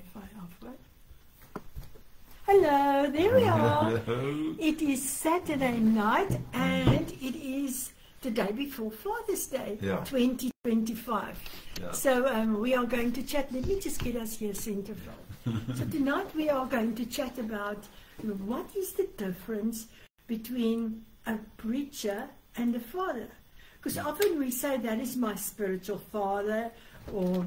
Wi-Fi off, right? Hello, there we are. Hello. It is Saturday night and it is the day before Father's Day, Yeah. 2025. Yeah. So we are going to chat. Let me just get us here centerfold. So tonight we are going to chat about what is the difference between a preacher and a father. Because often we say that is my spiritual father, or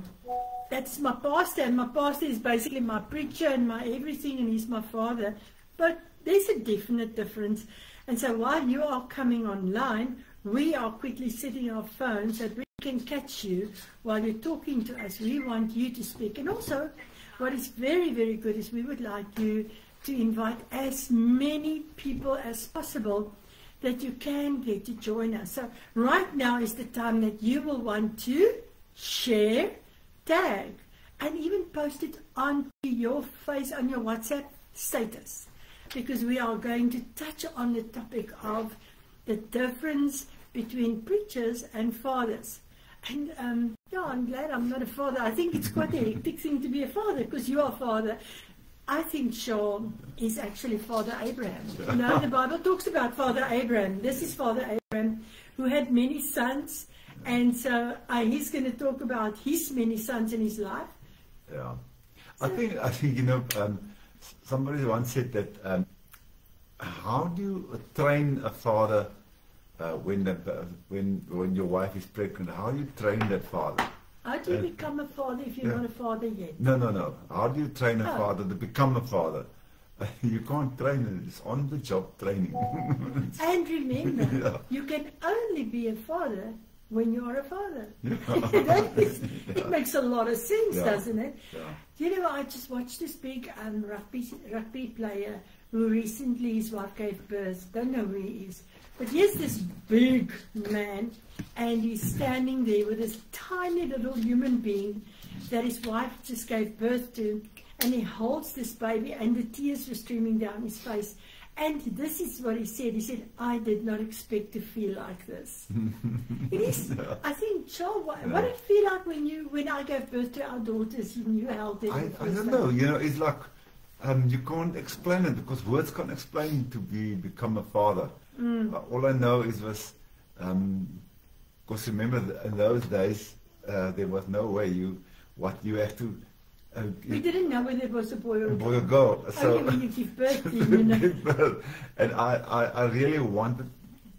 that's my pastor, and my pastor is basically my preacher and my everything, and he's my father. But there's a definite difference. And so while you are coming online, we are quickly setting our phones so that we can catch you while you're talking to us. We want you to speak. And also, what is very, very good is we would like you to invite as many people as possible that you can get to join us. So right now is the time that you will want to share, tag, and even post it onto your face, on your WhatsApp status, because we are going to touch on the topic of the difference between preachers and fathers. And yeah, I'm glad I'm not a father. I think it's quite a hectic thing to be a father, because you are a father. I think Sean is actually Father Abraham. You know, the Bible talks about Father Abraham. This is Father Abraham, who had many sons. And so he's going to talk about his many sons in his life. Yeah, I think you know, somebody once said that how do you train a father when your wife is pregnant? How do you train that father? How do you become a father if you're not a father yet? No. How do you train a father to become a father? You can't train it. It's on-the-job training. And remember, you can only be a father when you are a father. It makes a lot of sense, doesn't it? Yeah. You know, I just watched this big rugby player who recently, his wife gave birth. Don't know who he is. But here's this big man, and he's standing there with this tiny little human being that his wife just gave birth to, and he holds this baby, and the tears were streaming down his face. And this is what he said. He said, I did not expect to feel like this. It is, I think, Charles, what did it feel like when I gave birth to our daughters and you held them? I don't know. You know, it's like you can't explain it, because words can't explain to become a father. All I know is because remember in those days there was no way you have to. We didn't know whether it was a boy or a girl. Girl. So only when you give birth to you know. And I really wanted,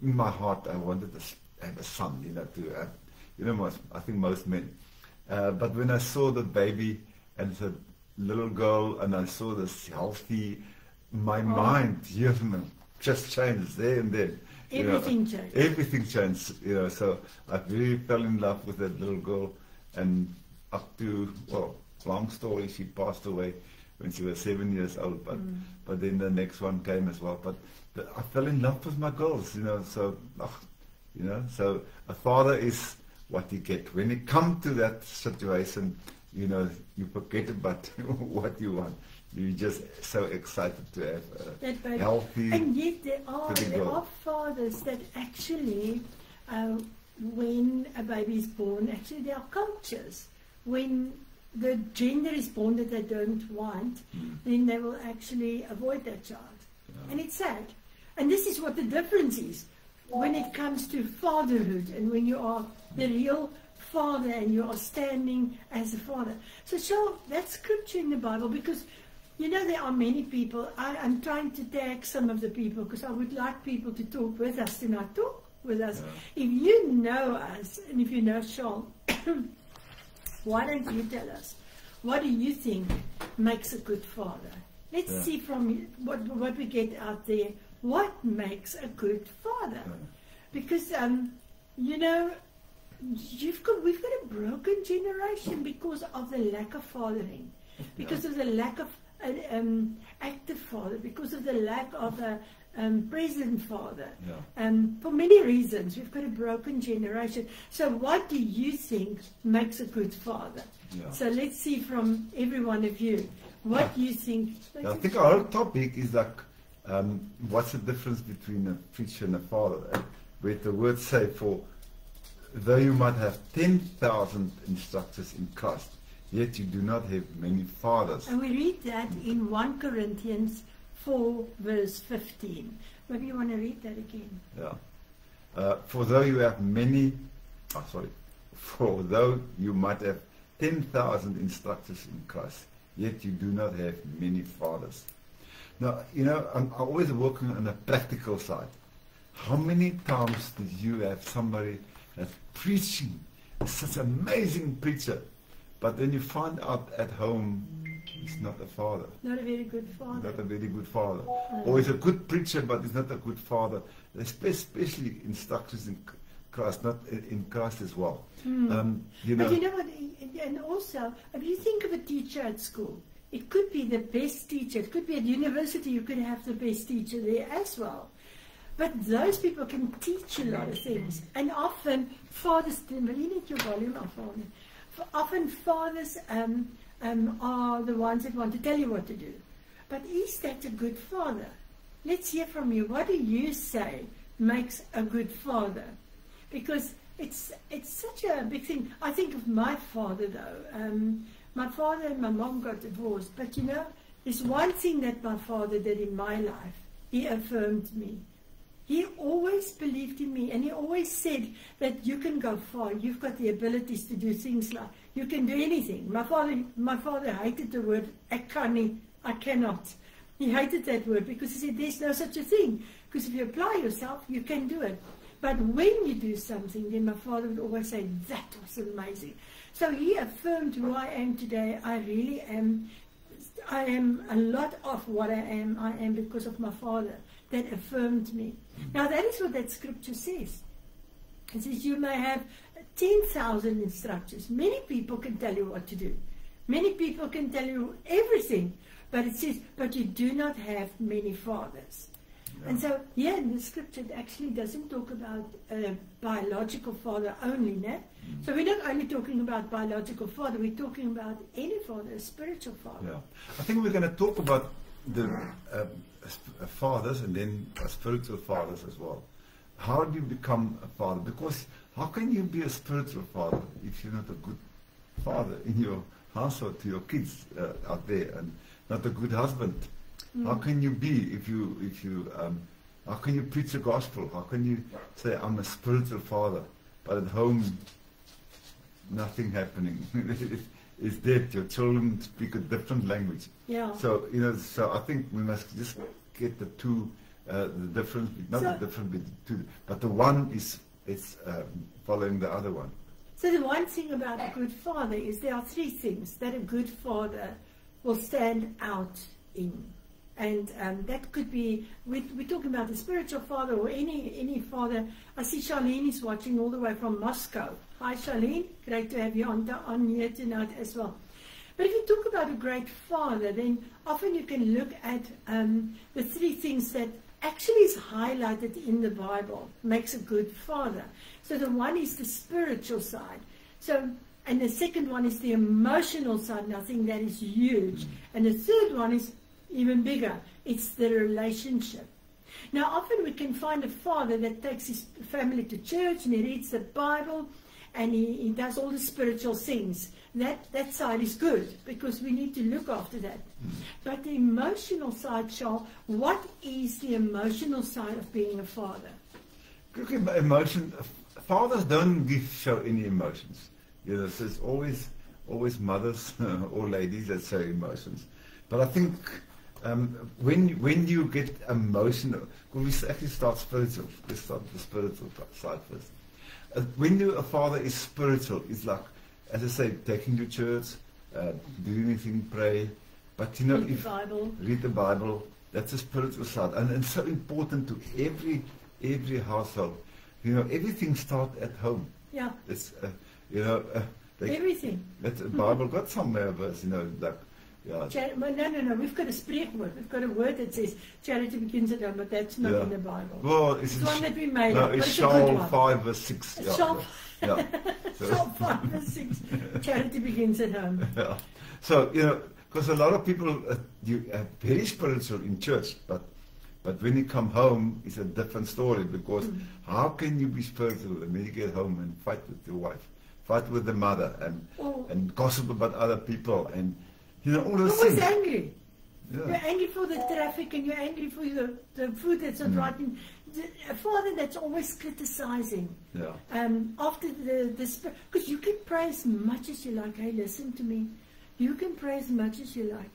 in my heart, I wanted to have a son. You know, to have, you know, I think most men. But when I saw the baby and the little girl, and I saw this healthy, my mind, you know, just changed there and then. Everything changed. Everything changed, you know. So I really fell in love with that little girl, and up to, well, long story, she passed away when she was 7 years old. But then the next one came as well. But I fell in love with my girls, you know. So, you know, so a father is what you get. When you come to that situation, you know, you forget about what you want. You're just so excited to have a healthy. And yet there are fathers that actually, when a baby is born, actually there are cultures. When the gender is born that they don't want, then they will actually avoid that child. Yeah. And it's sad. And this is what the difference is when it comes to fatherhood, and when you are the real father and you are standing as a father. So show that scripture in the Bible, because you know, there are many people. I'm trying to tag some of the people because I would like people to talk with us tonight. Talk with us. Yeah. If you know us, and if you know Sean, why don't you tell us, what do you think makes a good father? Let's see from what we get out there, what makes a good father. Because, you know, we've got a broken generation because of the lack of fathering, because of the lack of active father, because of the lack of a present father. For many reasons, we've got a broken generation. So what do you think makes a good father? So let's see from every one of you, what you think. I think our topic is like, what's the difference between a preacher and a father? Where the words say, for though you might have 10,000 instructors in Christ, yet you do not have many fathers. And we read that in 1 Corinthians 4, verse 15. Maybe you want to read that again. Yeah. For though you have many, for though you might have 10,000 instructors in Christ, yet you do not have many fathers. Now, I'm always working on the practical side. How many times did you have somebody that's preaching, such an amazing preacher, but then you find out at home he's not a father. Not a very good father. Not a very good father. Or he's a good preacher, but he's not a good father. Especially instructors in Christ, not in Christ as well. But you know what, and also, if you think of a teacher at school, it could be the best teacher. It could be at university, you could have the best teacher there as well. But those people can teach a lot of things. And often, fathers, will you need your volume off on it? Often fathers are the ones that want to tell you what to do. But is that a good father? Let's hear from you. What do you say makes a good father? Because it's such a big thing. I think of my father, though. My father and my mom got divorced. But there's one thing that my father did in my life. He affirmed me. He always believed in me, and he always said that you can go far. You've got the abilities to do things like, you can do anything. My father hated the word ekani, I cannot. He hated that word because he said there's no such a thing. Because if you apply yourself, you can do it. But when you do something, then my father would always say, that was amazing. So he affirmed who I am today. I really am. I am a lot of what I am because of my father that affirmed me. Now that is what that scripture says. It says you may have 10,000 instructors. Many people can tell you what to do. Many people can tell you everything. But it says, but you do not have many fathers. Yeah. And so here in the scripture it actually doesn't talk about a biological father only, no? So we're not only talking about biological father, we're talking about any father, a spiritual father. Yeah. I think we're going to talk about the fathers and then spiritual fathers as well. How do you become a father? Because how can you be a spiritual father if you're not a good father in your household to your kids out there, and not a good husband? How can you be if you how can you preach the gospel? How can you say I'm a spiritual father, but at home nothing happening? Is dead. Your children speak a different language. Yeah. So so I think we must just get the two, the difference, not the difference, but the one is following the other one. So the one thing about a good father is there are three things that a good father will stand out in. And that could be, we're talking about a spiritual father or any father. I see Charlene is watching all the way from Moscow. Hi Charlene, great to have you on here tonight as well. But if you talk about a great father, then often you can look at the three things that actually is highlighted in the Bible, makes a good father. So the one is the spiritual side. And the second one is the emotional side, and I think that is huge. And the third one is even bigger. It's the relationship. Now, often we can find a father that takes his family to church and he reads the Bible and he does all the spiritual things. That side is good because we need to look after that. But the emotional side, Charles, what is the emotional side of being a father? Fathers don't show any emotions. So it's always mothers or ladies that show emotions. But I think when you get emotional, we actually start spiritual. Let's start the spiritual side first. When a father is spiritual, it's like, as I say, taking to church, do anything, pray. But read the Bible. That's a spiritual side, and it's so important to every household. Everything starts at home. Yeah. It's everything. That's the Bible got somewhere verse, like. Yeah. No. We've got a spreekwoord. We've got a word that says charity begins at home, but that's not in the Bible. Well, it's one that we made no, up. It's Psalm 5 verse 6. Psalm 5 verse 6. Charity begins at home. Yeah. So because a lot of people you are very spiritual in church, but when you come home, it's a different story. Because how can you be spiritual and then you get home and fight with your wife, fight with the mother, and gossip about other people, and all those Always things. angry. Yeah. You're angry for the traffic, and you're angry for the food that's not right. And a father that's always criticizing. Yeah. After because you can pray as much as you like. Hey, listen to me. You can pray as much as you like.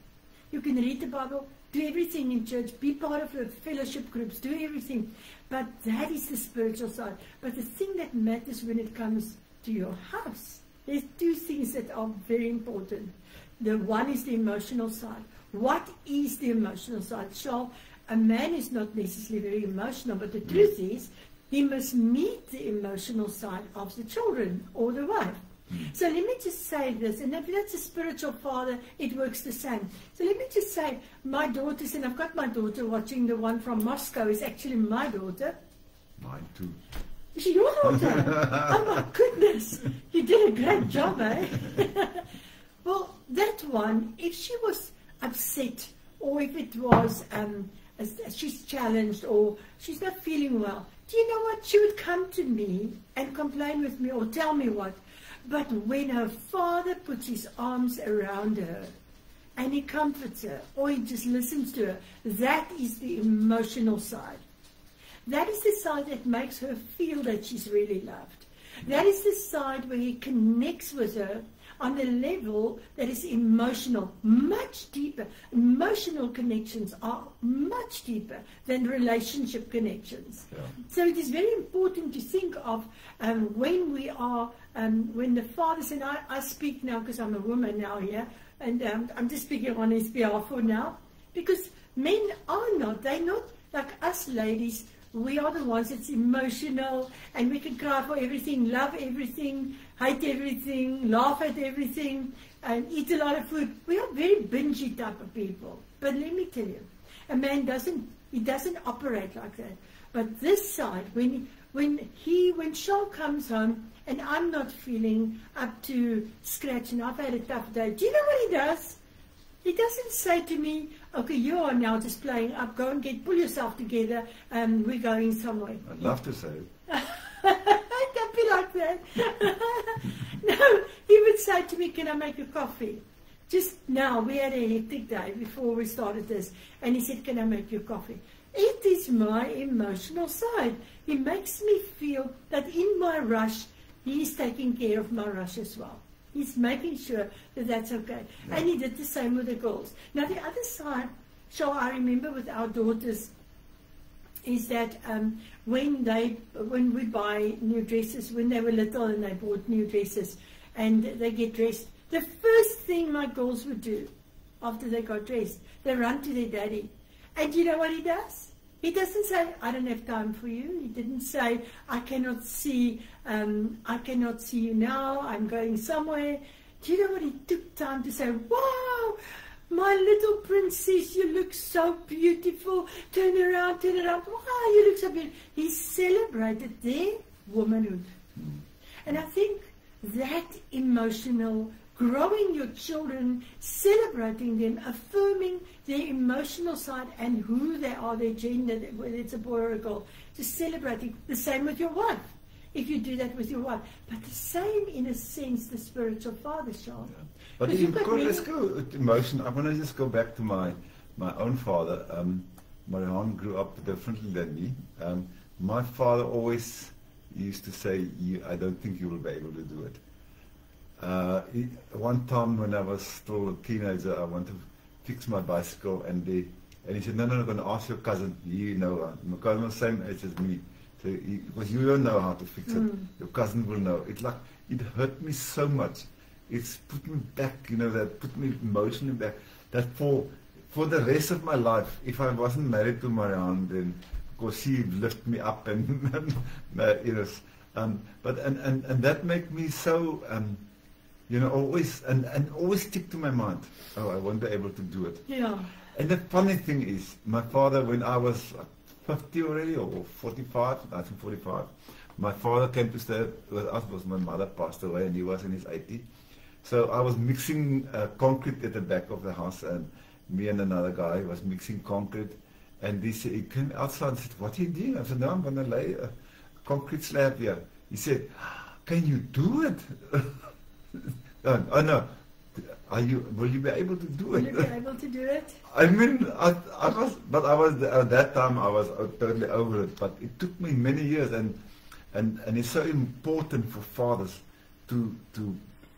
You can read the Bible, do everything in church, be part of the fellowship groups, do everything. But that is the spiritual side. But the thing that matters when it comes to your house, there's two things that are very important. The one is the emotional side. What is the emotional side? So a man is not necessarily very emotional, but the truth is he must meet the emotional side of the children or the wife. So let me just say this, and if that's a spiritual father, it works the same. So let me just say, my daughters, and I've got my daughter watching, the one from Moscow is actually my daughter. Mine too. Is she your daughter? Oh my goodness, you did a great job, eh? Well, that one, if she was upset, or if it was she's challenged, or she's not feeling well, do you know what? She would come to me and complain with me or tell me what. But when her father puts his arms around her and he comforts her or he just listens to her, that is the emotional side. That is the side that makes her feel that she's really loved. That is the side where he connects with her on a level that is emotional, much deeper. Emotional connections are much deeper than relationship connections. Yeah. So it is very important to think of when we are, when the fathers, and I speak now because I'm a woman now here, and I'm just speaking on his behalf for now, because men are not, they're not like us ladies. We are the ones that's emotional, and we can cry for everything, love everything, hate everything, laugh at everything, and eat a lot of food. We are very bingy type of people. But let me tell you, a man doesn't operate like that. But this side, when Shaw comes home and I'm not feeling up to scratch and I've had a tough day, do you know what he does? He doesn't say to me, okay, you are now just playing up, go and pull yourself together, we're going somewhere. I'd love to say it. Don't be like that. No, he would say to me, can I make a coffee? Just now, we had a hectic day before we started this, and he said, can I make you coffee? It is my emotional side. He makes me feel that in my rush, he is taking care of my rush as well. He's making sure that that's okay. Yeah. And he did the same with the girls. Now, the other side, so I remember with our daughters, is that when we buy new dresses, when they were little and they bought new dresses and they get dressed, the first thing my girls would do after they got dressed, they run to their daddy. And you know what he does? He doesn't say, I don't have time for you. He didn't say, I cannot see you now, I'm going somewhere. Do you know what he took time to say? Wow, my little princess, you look so beautiful. Turn around. Wow, you look so beautiful. He celebrated their womanhood. And I think that emotional, growing your children, celebrating them, affirming their emotional side and who they are, their gender, whether it's a boy or a girl, just celebrating. The same with your wife, if you do that with your wife. But the same, in a sense, the spiritual father, Sean. Yeah. But let's go with emotion. I want to just go back to my own father. Marianne grew up differently than me. My father always used to say, I don't think you will be able to do it. One time when I was still a teenager, I wanted to fix my bicycle, and he said, no, I'm going to ask your cousin. You know, my cousin was the same age as me. So because you don't know how to fix it, your cousin will know. It hurt me so much. It's put me back, that put me emotionally back. That for the rest of my life, if I wasn't married to Marianne, then because she lifted me up and but that made me so always always stick to my mind. Oh, I won't be able to do it. Yeah. And the funny thing is, my father, when I was 50 already, or 45, I think 45, my father came to stay with us because my mother passed away and he was in his 80s. So I was mixing concrete at the back of the house, and me and another guy was mixing concrete, and he came outside and said, what are you doing? I said, no, I'm going to lay a concrete slab here. He said, can you do it? Oh no, will you be able to do Will it? you be able to do it? I mean, I was at that time I was totally over it, but it took me many years, and it's so important for fathers to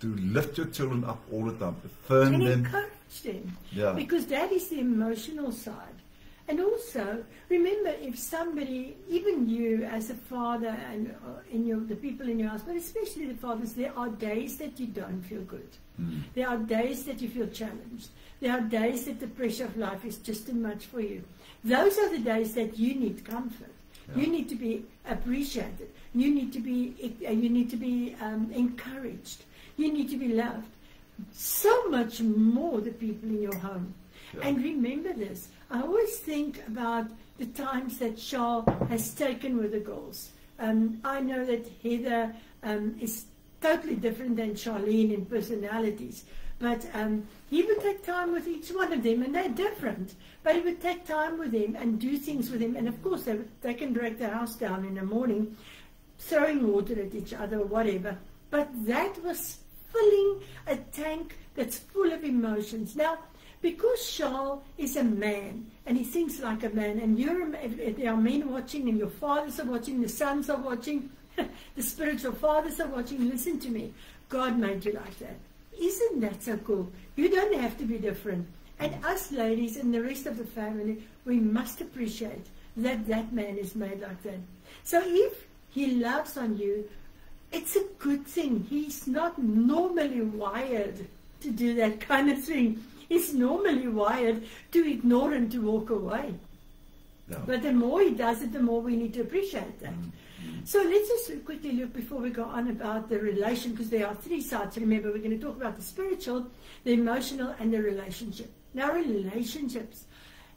lift your children up all the time, affirm And them. encourage them. Yeah. Because that is the emotional side. And also, remember, if somebody, even you as a father and the people in your house, but especially the fathers, there are days that you don't feel good. There are days that you feel challenged. There are days that the pressure of life is just too much for you. Those are the days that you need comfort. Yeah. You need to be appreciated. You need to be encouraged. You need to be loved. So much more the people in your home. Yeah. And remember this. I always think about the times that Charles has taken with the girls. I know that Heather is totally different than Charlene in personalities. But he would take time with each one of them, and they're different. But he would take time with them and do things with them. And of course, they can drag the house down in the morning, throwing water at each other or whatever. But that was filling a tank that's full of emotions. Now, because Charles is a man, and he thinks like a man, and there are men watching, and your fathers are watching, the sons are watching, the spiritual fathers are watching, listen to me. God made you like that. Isn't that so cool? You don't have to be different. And us ladies and the rest of the family, we must appreciate that that man is made like that. So if he loves on you, it's a good thing. He's not normally wired to do that kind of thing. He's normally wired to ignore and to walk away. No. But the more he does it, the more we need to appreciate that. So let's just quickly look before we go on about the relation, because there are three sides. Remember, we're going to talk about the spiritual, the emotional, and the relationship. Now, relationships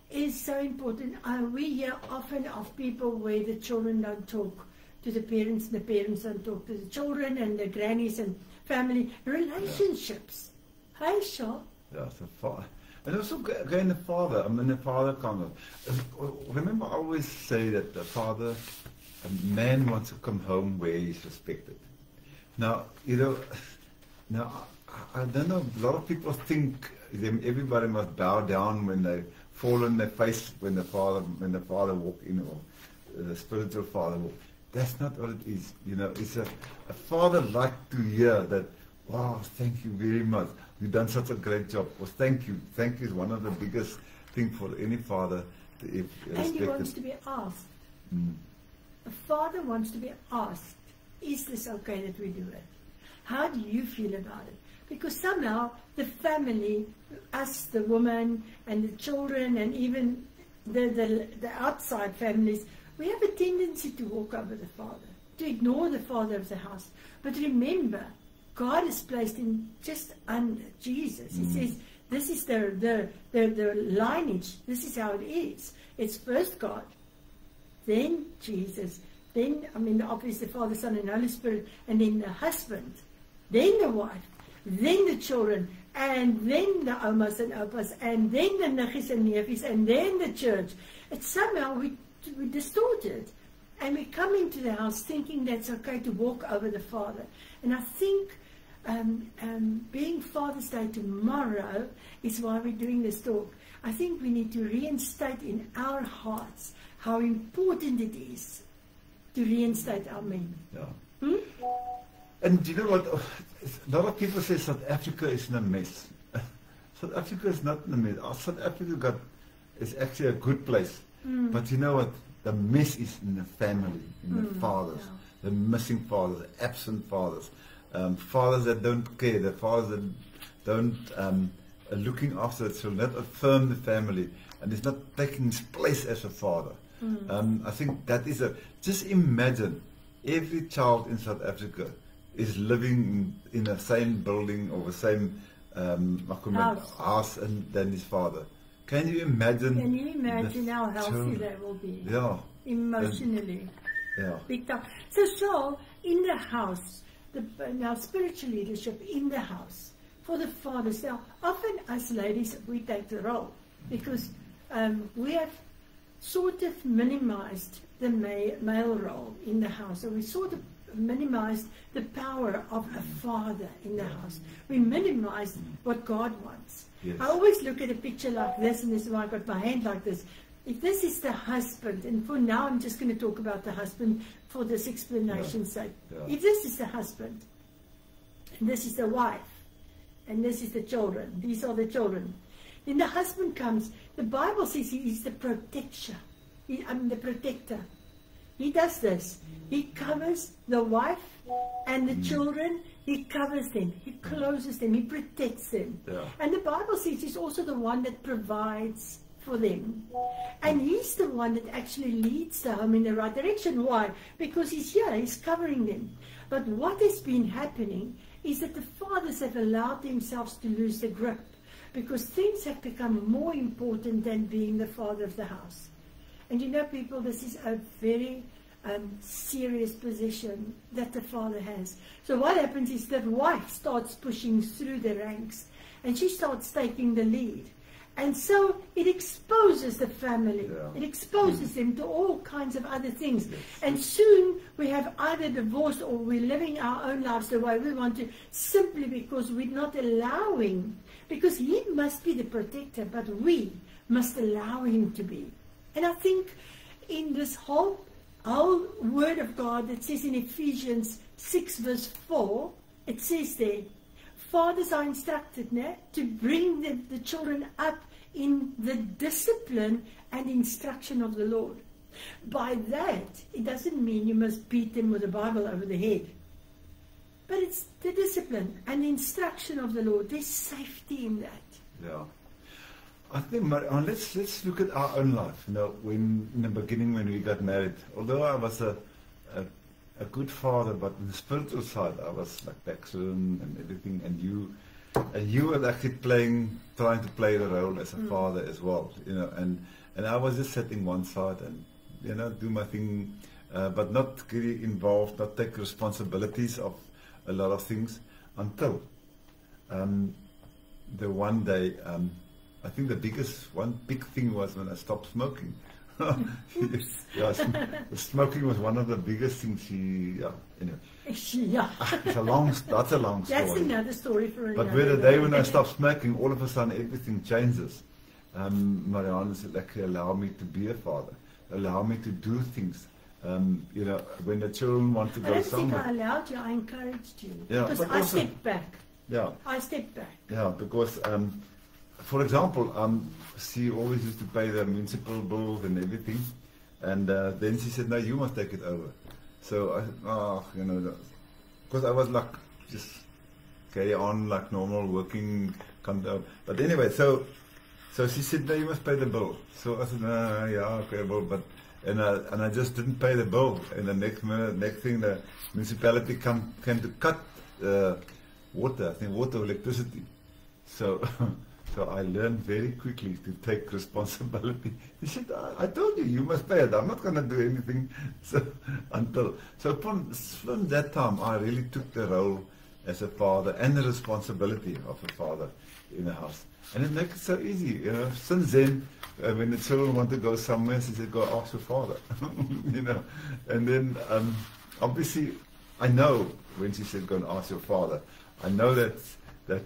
is so important. We hear often of people where the children don't talk to the parents, and the parents don't talk to the children, and the grannies and family. Relationships. Hey, Shaw. Yeah, the father. And also again the father. I mean, the father kind of. Remember, I always say that the father, a man wants to come home where he's respected. Now, now I don't know. A lot of people think everybody must bow down when they fall on their face when the father walk in, or the spiritual father walk. That's not what it is. It's a father like to hear that. Wow, thank you very much. You've done such a great job. Well, thank you. Thank you is one of the biggest things for any father to respect. And he wants to be asked. A father wants to be asked, is this okay that we do it? How do you feel about it? Because somehow the family, us, the woman, and the children, and even the outside families, we have a tendency to walk over the father, to ignore the father of the house. But remember, God is placed in just under Jesus. He says, this is the lineage. This is how it is. It's first God, then Jesus, then, obviously the Father, Son, and Holy Spirit, and then the husband, then the wife, then the children, and then the omas and opas, and then the niggies and neefies, and then the church. It's somehow we distort it. And we come into the house thinking that's okay to walk over the Father. And I think being Father's Day tomorrow is why we're doing this talk. I think we need to reinstate in our hearts how important it is to reinstate our men. Yeah. And you know what? A lot of people say South Africa is in a mess. South Africa is not in a mess. South Africa is actually a good place. But you know what? The mess is in the family, in the fathers, the missing fathers, the absent fathers. Fathers that don't care, the fathers that don't are looking after the children, that affirm the family, and is not taking his place as a father. I think that is just imagine every child in South Africa is living in the same building or the same house than his father. Can you imagine? Can you imagine how healthy they will be? Yeah. Emotionally. Yeah. Big time. So in the house, now spiritual leadership in the house for the fathers. Now, often us ladies, we take the role because we have sort of minimized the male role in the house. So we sort of minimized the power of a father in the house. We minimized what God wants. Yes. I always look at a picture like this, and this is why I got my hand like this. If this is the husband, and for now I'm just going to talk about the husband for this explanation's sake. Yeah. If this is the husband, and this is the wife, and this is the children, these are the children, then the husband comes, the Bible says he is the protector. The protector. He does this. He covers the wife and the children. He covers them. He closes them. He protects them. Yeah. And the Bible says he's also the one that provides for them. And he's the one that actually leads the home in the right direction. Why? Because he's here. He's covering them. But what has been happening is that the fathers have allowed themselves to lose the grip, because things have become more important than being the father of the house. And you know, people, this is a very serious position that the father has. So what happens is the wife starts pushing through the ranks, and she starts taking the lead. And so it exposes the family. Yeah. It exposes them to all kinds of other things. Yes. And soon we have either divorced, or we're living our own lives the way we want to, simply because we're not allowing. Because he must be the protector, but we must allow him to be. And I think in this whole word of God that says in Ephesians 6 verse 4, it says there, fathers are instructed to bring the children up in the discipline and instruction of the Lord. By that, it doesn't mean you must beat them with a Bible over the head. But it's the discipline and the instruction of the Lord. There's safety in that. Yeah. I think, let's look at our own life. You know, when in the beginning when we got married, although I was a good father, but in the spiritual side I was like backslidden and everything, and you were actually trying to play the role as a father as well. You know, and I was just sitting one side and, you know, do my thing, but not really involved, not take responsibilities of a lot of things until the one day. I think one big thing was when I stopped smoking. Yeah, smoking was one of the biggest things. Anyway. Yeah. That's a long story. That's another story for another. But with the day when I stopped smoking, all of a sudden everything changes. Marianne said, like, allow me to be a father, allow me to do things. You know, when the children want to go somewhere. I don't think I allowed you. I encouraged you. Yeah, because I stepped back. Yeah. I stepped back. Yeah, because. For example, she always used to pay the municipal bills and everything, and then she said, "No, you must take it over." So I said, you know, because I was like, just carry on like normal, working, come down. But anyway, so she said, "No, you must pay the bill." So I said, "No, yeah, okay, well, but," and I just didn't pay the bill. And the next thing, the municipality came to cut water, electricity. So. So I learned very quickly to take responsibility. He said, I told you must pay it. I'm not going to do anything. So from that time, I really took the role as a father and the responsibility of a father in the house. And it makes it so easy. You know, since then, when the children want to go somewhere, she said, go ask your father. You know, and then obviously, I know when she said, go and ask your father, I know that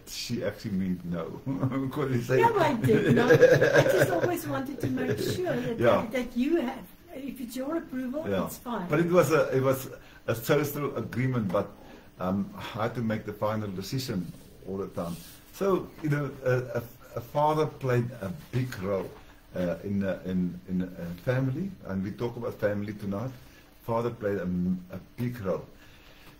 she actually means no. Because he said, no, I did not. I just always wanted to make sure that you have, if it's your approval, it's fine. But it was a social agreement, but I had to make the final decision all the time. So, you know, a father played a big role in a family, and we talk about family tonight. Father played a big role.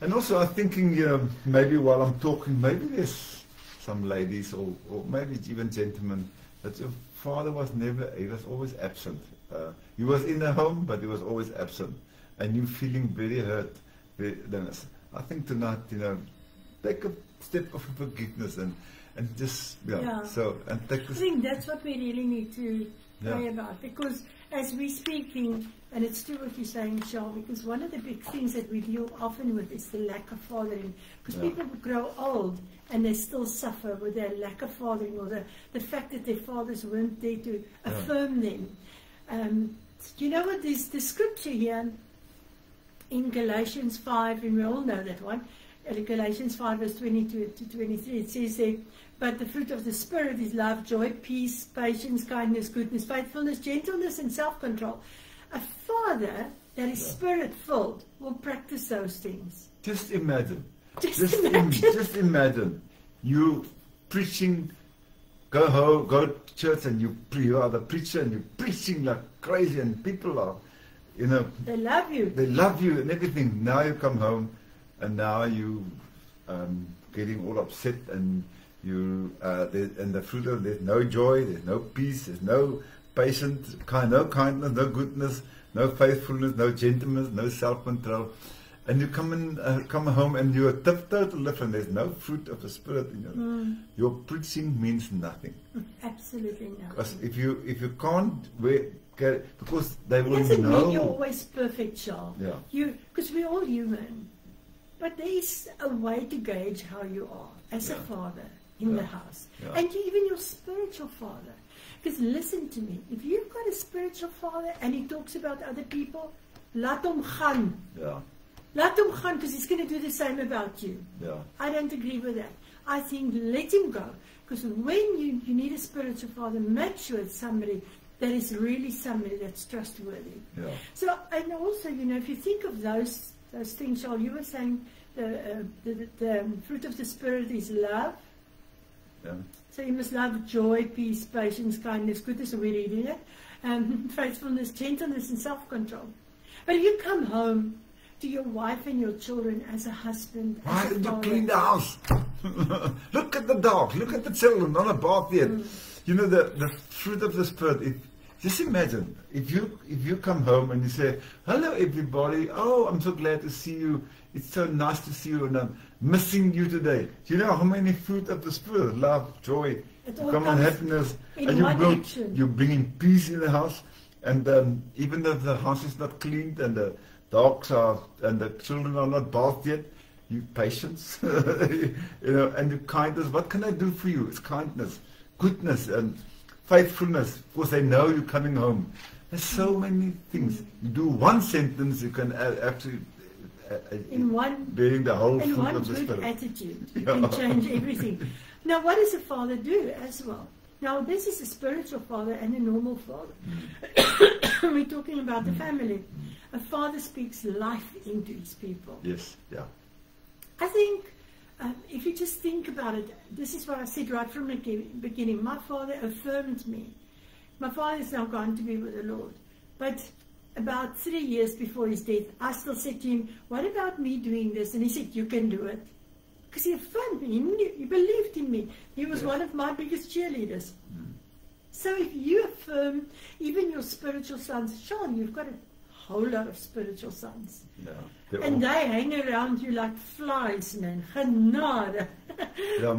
And also I'm thinking, maybe while I'm talking, maybe there's some ladies or maybe even gentlemen, that your father was he was always absent. He was in the home, but he was always absent. And you feeling very hurt. I think tonight, you know, take a step of forgiveness and just, I think that's what we really need to pray about, because as we're speaking, and it's true what you're saying, Charles, because one of the big things that we deal often with is the lack of fathering. Because people grow old and they still suffer with their lack of fathering, or the fact that their fathers weren't there to affirm them. You know what, there's the scripture here in Galatians 5, and we all know that one, Galatians 5 verse 22 to 23, it says there, but the fruit of the Spirit is love, joy, peace, patience, kindness, goodness, faithfulness, gentleness, and self-control. A father that is Spirit-filled will practice those things. Just imagine. Just imagine. You preaching, go home, go to church, and you are the preacher, and you're preaching like crazy, and people are, you know, they love you. They love you and everything. Now you come home, and now you getting all upset, and you and the fruit of there's no joy, there's no peace, there's no patience, no kindness, no goodness, no faithfulness, no gentleness, no self-control. And you come home and you're total different. There's no fruit of the Spirit in you. Your preaching means nothing. Absolutely nothing. Because if you can't because they will know. It doesn't mean you're always perfect, Charles. Yeah. Because we're all human. But there is a way to gauge how you are as a father in the house. Yeah. And even your spiritual father. Because listen to me, if you've got a spiritual father and he talks about other people, laat hom gaan. Yeah. Let him gaan, because he's going to do the same about you. Yeah. I don't agree with that. I think let him go. Because when you need a spiritual father, make sure it's somebody that is really somebody that's trustworthy. Yeah. So, and also, you know, if you think of those things, Charles, you were saying the fruit of the Spirit is love. Yeah. So you must love, joy, peace, patience, kindness, goodness, are we reading it? Faithfulness, gentleness, and self-control. But if you come home to your wife and your children as a husband, why as a did you father, clean the house? Look at the dogs, look at the children, not a bath yet. You know, the fruit of the Spirit, just imagine, if you come home and you say, hello everybody, oh, I'm so glad to see you, it's so nice to see you, and I'm missing you today. Do you know how many fruit of the Spirit? Love, joy, common happiness, and you bring in peace in the house, and even if the house is not cleaned, and the dogs are, and the children are not bathed yet, you patience, you know, and your kindness. What can I do for you? It's kindness, goodness, and faithfulness, because they know you're coming home. There's so many things. You do one sentence, you can actually in one being the whole in fruit one of the good Spirit. attitude, you can change everything. Now, what does a father do as well? Now, this is a spiritual father and a normal father. We're talking about the family. A father speaks life into his people. Yes, yeah. I think if you just think about it, this is what I said right from the beginning. My father affirmed me. My father is now gone to be with the Lord. But about 3 years before his death, I still said to him, what about me doing this? And he said, you can do it. Because he affirmed me. He believed in me. He was one of my biggest cheerleaders. So if you affirm even your spiritual sons, Sean, you've got a whole lot of spiritual sons. Yeah, and they hang around you like flies, man. Genade. Yeah,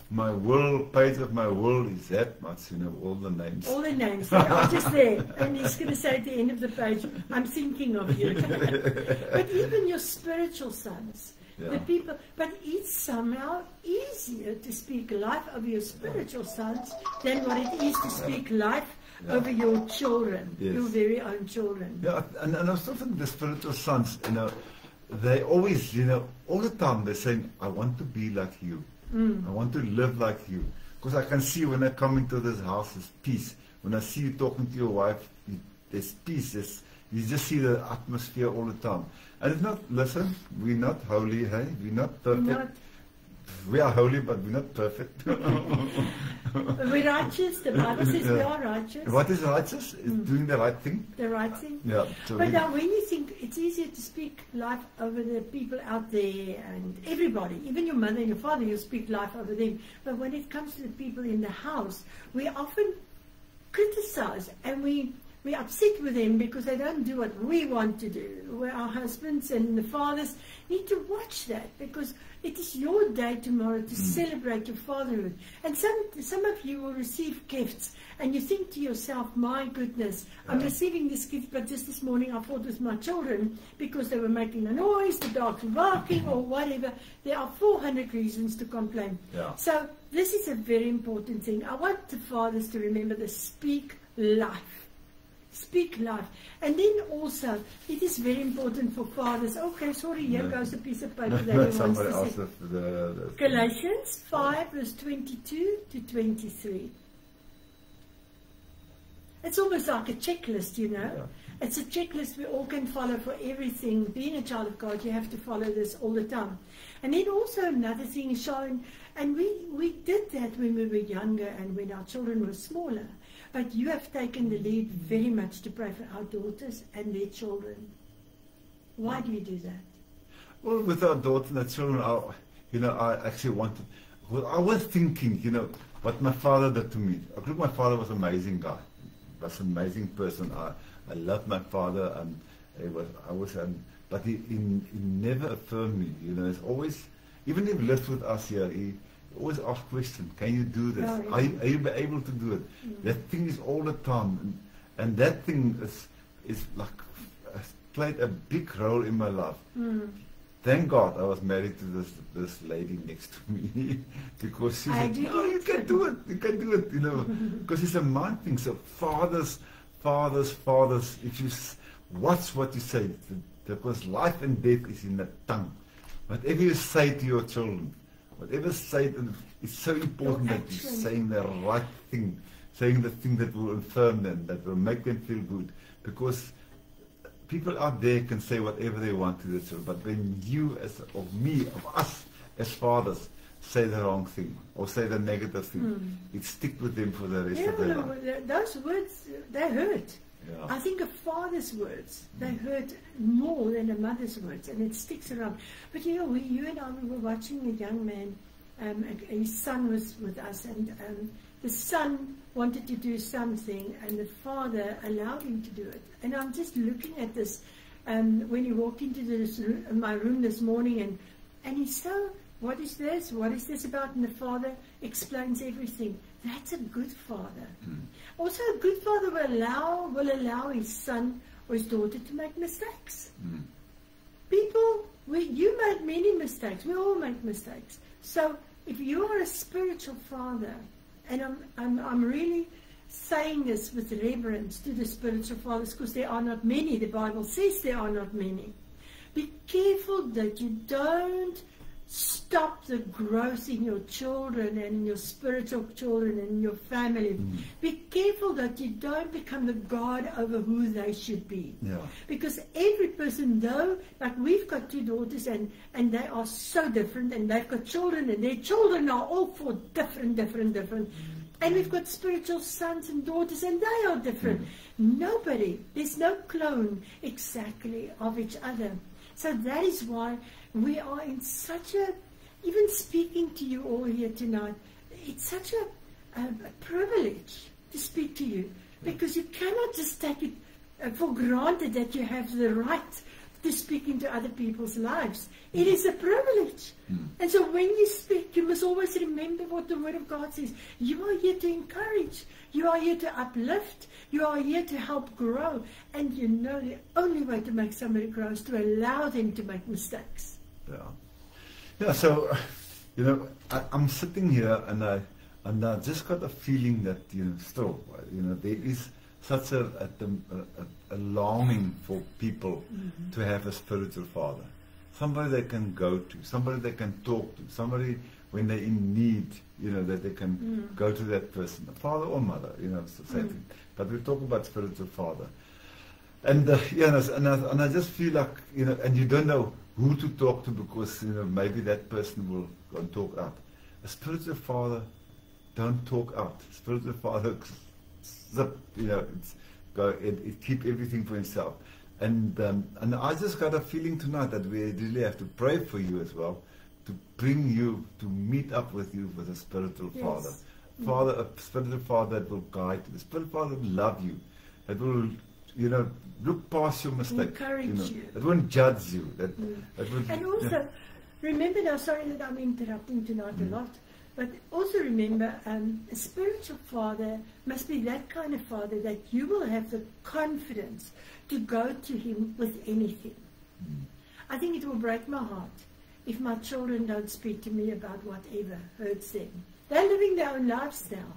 my will, page of my will is that much, you know, all the names. All the names, they are just there. And he's going to say at the end of the page, I'm thinking of you. But even your spiritual sons, the people, but it's somehow easier to speak life over your spiritual sons than what it is to speak life over your children, your very own children. Yeah, and I was talking the spiritual sons, you know, they always, you know, all the time they're saying, I want to be like you. I want to live like you. Because I can see when I come into this house, there's peace. When I see you talking to your wife, there's peace. You just see the atmosphere all the time. And it's not, listen, we're not holy, hey? We're not perfect. We are holy, but we're not perfect. We're righteous. The Bible says we are righteous. What is righteous? Is doing the right thing. The right thing. Yeah. So but now when you think, it's easier to speak life over the people out there and everybody, even your mother and your father, you speak life over them. But when it comes to the people in the house, we often criticize and we're upset with them because they don't do what we want to do. Where our husbands and the fathers need to watch that, because it is your day tomorrow to celebrate your fatherhood. And some of you will receive gifts and you think to yourself, my goodness, I'm receiving this gift, but just this morning I fought with my children because they were making a noise, the dogs were barking or whatever. There are 400 reasons to complain. So this is a very important thing. I want the fathers to remember to speak life. Speak life. And then also, it is very important for fathers. Okay, sorry, here goes a piece of paper that he wants Somebody to else say. the Galatians 5 verse 22 to 23. It's almost like a checklist, you know. Yeah. It's a checklist we all can follow for everything. Being a child of God, you have to follow this all the time. And then also another thing is showing, and we did that when we were younger and when our children were smaller. But you have taken the lead very much to pray for our daughters and their children. Why do you do that? Well, with our daughter and the children, I actually wanted. Well, I was thinking, what my father did to me. I think my father was an amazing guy. Was an amazing person. I loved my father, and but he never affirmed me. It's always, even if he lived with us here, he always asked questions. Can you do this? Oh, yeah. Are you able to do it? That thing is all the time, and that thing is like has played a big role in my life. Thank God I was married to this lady next to me because she said, "No, you can do it. You can do it." Because it's a mind thing. So fathers. If you watch what you say, because life and death is in the tongue. Whatever you say to your children, whatever you say, it's so important that you're saying the right thing, saying the thing that will affirm them, that will make them feel good. Because people out there can say whatever they want to their children, but when you, of us as fathers, say the wrong thing or say the negative thing, it sticks with them for the rest of their life. Those words, they hurt. Yeah. I think a father's words, they hurt more than a mother's words, and it sticks around. But you and I, we were watching a young man, his son was with us, and the son wanted to do something, and the father allowed him to do it. And I'm just looking at this, when he walked into my room this morning, and he's so, what is this? What is this about? And the father explains everything. That's a good father. Also, a good father will allow his son or his daughter to make mistakes. People, you made many mistakes. We all make mistakes. So, if you are a spiritual father, and I'm really saying this with reverence to the spiritual fathers, because there are not many. The Bible says there are not many. Be careful that you don't stop the growth in your children and in your spiritual children and in your family. Be careful that you don't become the God over who they should be. Yeah. Because every person, though, like we've got two daughters and they are so different, and they've got children and their children are all four different. And we've got spiritual sons and daughters and they are different. Nobody, there's no clone exactly of each other. So that is why we are in such a, even speaking to you all here tonight, it's such a privilege to speak to you, because you cannot just take it for granted that you have the right to speak into other people's lives. It is a privilege. And so when you speak, you must always remember what the Word of God says. You are here to encourage. You are here to uplift. You are here to help grow. And you know the only way to make somebody grow is to allow them to make mistakes. Yeah. So, I'm sitting here and I just got a feeling that, still, there is such a longing for people to have a spiritual father. Somebody they can go to, somebody they can talk to, somebody when they're in need, that they can go to that person, father or mother, it's the same thing. But we talk about spiritual father. And and I just feel like, and you don't know who to talk to, because, maybe that person will go and talk out. A spiritual father don't talk out. A spiritual father keep everything for himself. And I just got a feeling tonight that we really have to pray for you as well, to bring you, to meet up with you with a spiritual father. A spiritual father that will guide you, a spiritual father that will love you, that will, look past your mistake. Encourage you. That won't judge you. That would, and also, remember now, sorry that I'm interrupting tonight a lot, but also remember, a spiritual father must be that kind of father that you will have the confidence to go to him with anything. I think it will break my heart if my children don't speak to me about whatever hurts them. They're living their own lives now.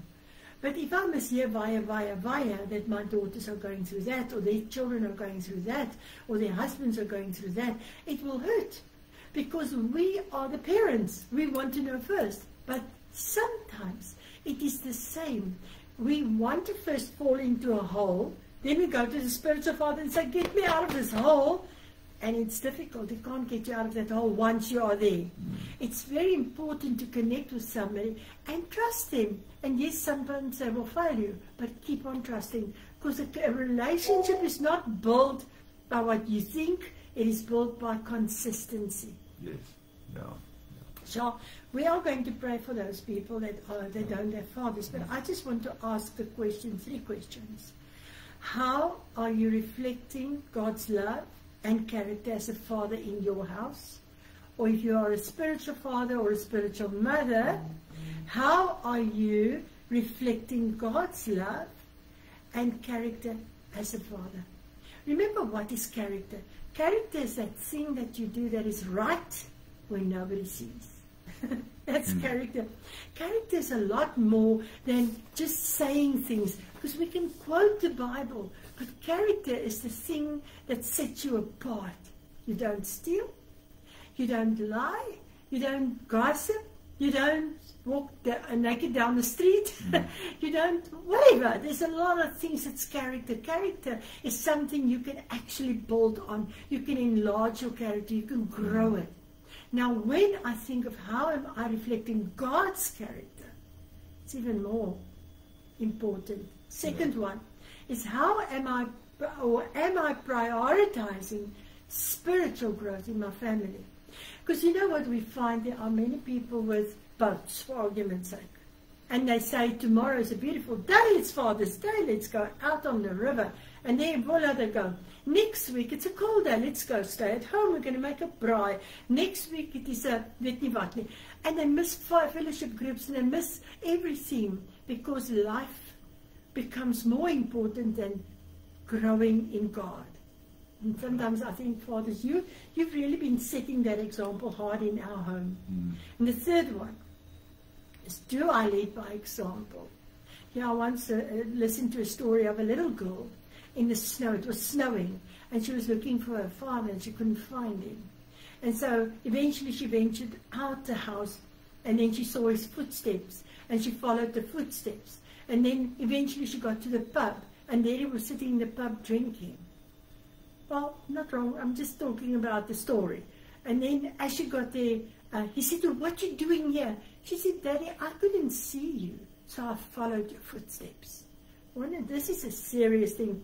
But if I must hear via that my daughters are going through that, or their children are going through that, or their husbands are going through that, it will hurt. Because we are the parents. We want to know first. But sometimes it is the same. We want to first fall into a hole, then we go to the spiritual father and say, get me out of this hole. And it's difficult. It can't get you out of that hole once you are there. It's very important to connect with somebody and trust them. And yes, sometimes they will fail you, but keep on trusting. Because a relationship is not built by what you think. It is built by consistency. Yes. Yeah. So we are going to pray for those people that don't have fathers. But I just want to ask the question, 3 questions. How are you reflecting God's love and character as a father in your house? Or if you are a spiritual father or a spiritual mother, how are you reflecting God's love and character as a father? Remember, what is character? Character is that thing that you do that is right when nobody sees. That's character. Character is a lot more than just saying things, because we can quote the Bible, but character is the thing that sets you apart. You don't steal, you don't lie, you don't gossip, you don't walk naked down the street, you don't, whatever. There's a lot of things that's character. Character is something you can actually build on. You can enlarge your character, you can grow it. Now, when I think of how am I reflecting God's character, it's even more important. Second one is, how am I prioritizing spiritual growth in my family? Because you know what we find, there are many people with boats, for argument's sake. And they say, tomorrow is a beautiful day, it's Father's Day, let's go out on the river. And then, voila, they go. Next week, it's a cold day, let's go stay at home, we're going to make a braai. Next week, it is a weet nie wat nie. And they miss fellowship groups, and they miss everything, because life becomes more important than growing in God. And sometimes I think, fathers, you've really been setting that example hard in our home. And the third one is, do I lead by example? I once listened to a story of a little girl in the snow. It was snowing, and she was looking for her father, and she couldn't find him. And so eventually she ventured out the house, and then she saw his footsteps, and she followed the footsteps. And then eventually she got to the pub, and there he was sitting in the pub drinking. Well, not wrong, I'm just talking about the story. And then as she got there, he said to her, what are you doing here? She said, Daddy, I couldn't see you, so I followed your footsteps. Well, this is a serious thing.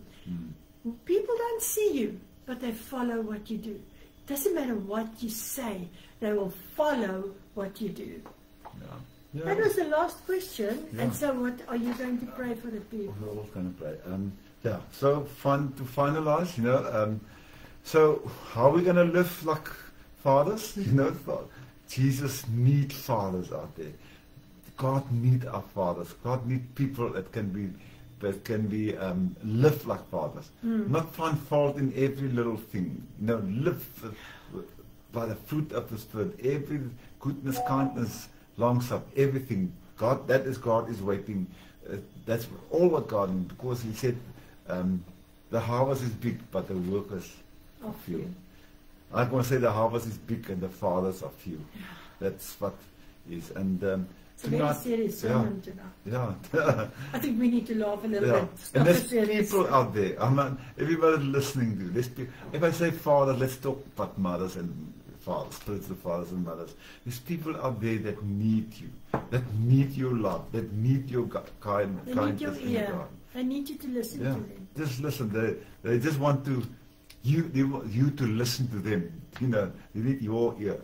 People don't see you, but they follow what you do. Doesn't matter what you say, they will follow what you do. Yeah. That was the last question. And so what are you going to pray for the people? We're all going to pray. So to finalize, so how are we going to live like fathers? Jesus needs fathers out there. God needs our fathers. God needs people that can be live like fathers. Not find fault in every little thing. Live by the fruit of the Spirit. Every goodness, kindness, long suffering, everything. God is waiting. That's all what God needs, because He said, the harvest is big, but the workers are few. I want to say the harvest is big and the fathers are few. That's what is. And it's a very serious sermon tonight. Yeah. I think we need to laugh a little bit. And there's people out there. Everybody listening to this. If I say fathers, let's talk about mothers and fathers, spiritual fathers and mothers. There's people out there that need you, that need your love, that need your kindness. They need your ear. I need you to listen to them. Just listen. They just want you to listen to them. They need your ear.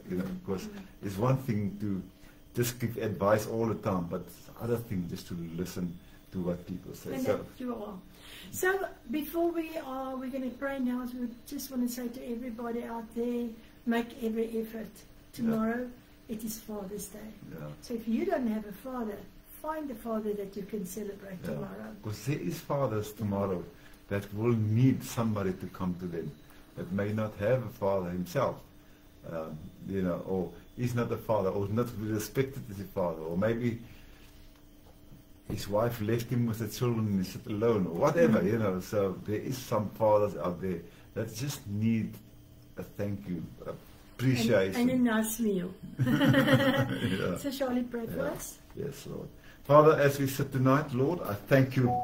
Because it's one thing to just give advice all the time, but it's another thing just to listen to what people say. And you are. So before we're going to pray now, we just want to say to everybody out there, make every effort. Tomorrow, it is Father's Day. Yeah. So if you don't have a father, find a father that you can celebrate tomorrow. Because there is fathers tomorrow that will need somebody to come to them that may not have a father himself, or he's not a father, or not respected as a father, or maybe his wife left him with the children and he sat alone, or whatever, you know. So there is some fathers out there that just need a thank you, appreciation. And a nice meal. Yeah. So shall we pray for us? Yes, Lord. Father, as we sit tonight, Lord, I thank you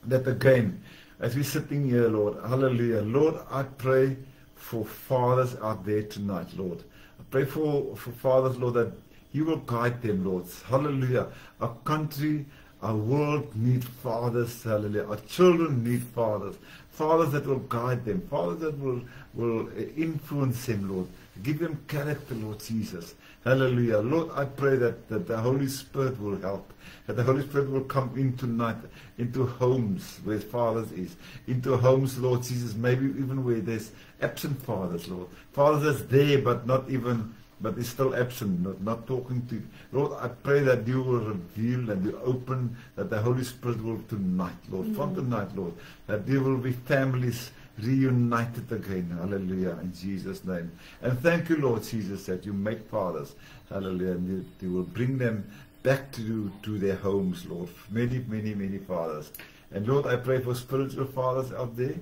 that again, as we're sitting here, Lord, hallelujah, Lord, I pray for fathers out there tonight, Lord. I pray for fathers, Lord, that you will guide them, Lord. Hallelujah. Our country, our world need fathers, hallelujah. Our children need fathers. Fathers that will guide them. Fathers that will influence them, Lord. Give them character, Lord Jesus. Hallelujah. Lord, I pray that the Holy Spirit will help. That the Holy Spirit will come in tonight into homes where fathers is. Into homes, Lord Jesus, maybe even where there's absent fathers, Lord. Fathers that's there but is still absent, not talking to you. Lord, I pray that you will reveal and you open, that the Holy Spirit will tonight, Lord, from tonight, Lord, that there will be families reunited again, hallelujah, in Jesus' name. And thank you, Lord Jesus, that you make fathers, hallelujah, and you will bring them back to their homes, Lord. Many, many, many fathers. And Lord, I pray for spiritual fathers out there,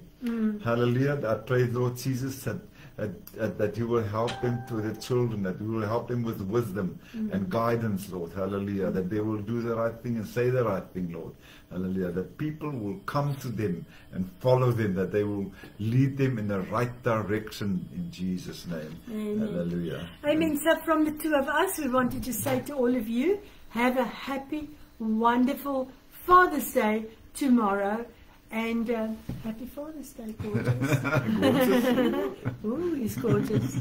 hallelujah. I pray, Lord Jesus, that you will help them to their children, that you will help them with wisdom and guidance, Lord, hallelujah, that they will do the right thing and say the right thing, Lord, hallelujah, that people will come to them and follow them, that they will lead them in the right direction in Jesus' name. Amen. Hallelujah. Amen. So from the two of us, we wanted to say to all of you, have a happy, wonderful Father's Day tomorrow. And happy Father's Day, gorgeous. Gorgeous. Ooh, he's gorgeous.